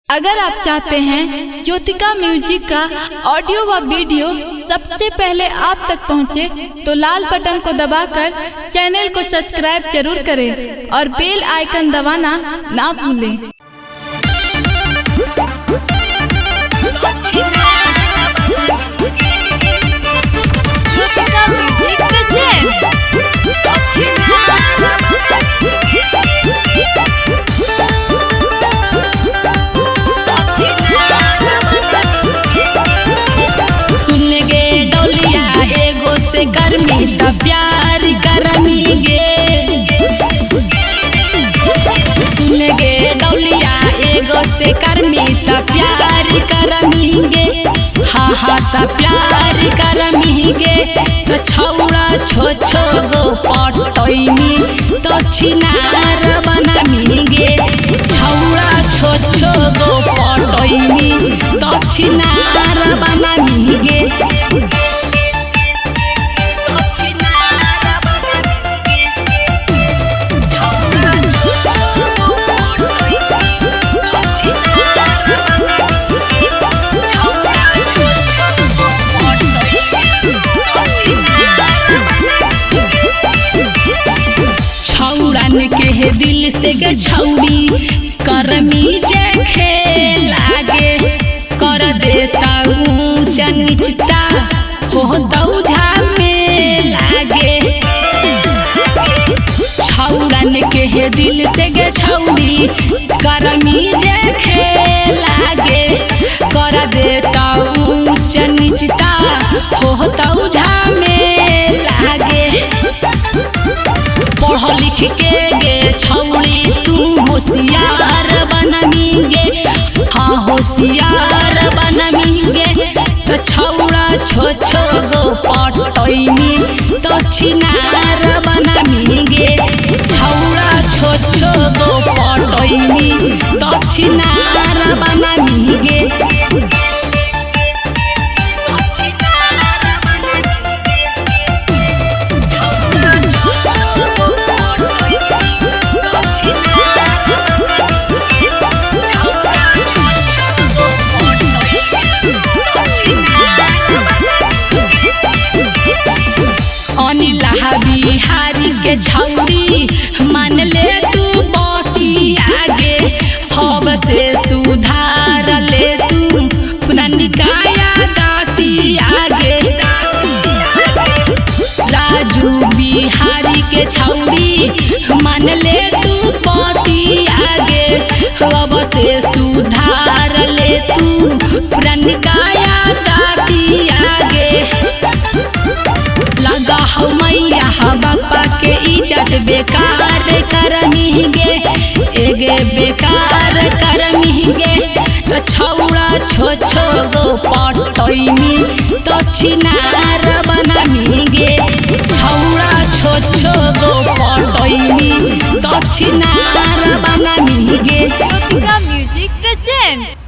अगर आप चाहते हैं ज्योतिका म्यूजिक का ऑडियो व वीडियो सबसे पहले आप तक पहुंचे, तो लाल बटन को दबाकर चैनल को सब्सक्राइब जरूर करें और बेल आइकन दबाना ना भूलें। ज्योतिका म्यूजिक प्रेजेंट से गर्मी त प्यार करमी गे, सुन गे डौलिया एगो से गर्मी त प्यार करमी गे, हाँ हाँ त प्यार करमी गे। तो छौड़ा छो छो गो पटैनी तो छिनार बनमी गे, छौड़ा छो छो गो पटैनी तो छिनार बनमी गे। के दिल से गे छौड़ी करमी जे खेलागे, कर देता ऊंचा नीचता हो दौझा में लागे। छौड़न के दिल से गे छौड़ी करमी जे खेलागे, कर देता ऊंचा नीचता हो दौझा में लागे। पढ़ लिख के गे छौड़ी तू होशियार बनमी गे, हाँ होशियार बनमी गे। तो छौड़ा छो छो गो पटैनी तो छिनार बनमी गे, छौड़ा छो छो गो पटैनी तो छिनार बनमी गे। बिहारी के छौड़ी मान ले तू बाती आगे, हब से सुधार ले तू पुरानिकाया दाती आगे। राजू बिहारी के छौड़ी मान ले तू बाती आगे, हब से सुधार ले तू पुरानिकाया दाती आगे। लगा हो मैया बापा के इज्जत बेकार करमी गे, एगे बेकार करमी गे। तो छौड़ा छो छो गो पटैनी तो छिनार बनमी गे, छौड़ा छो छो गो पटैनी तो छिनार बनमी गे। Jyotika music present.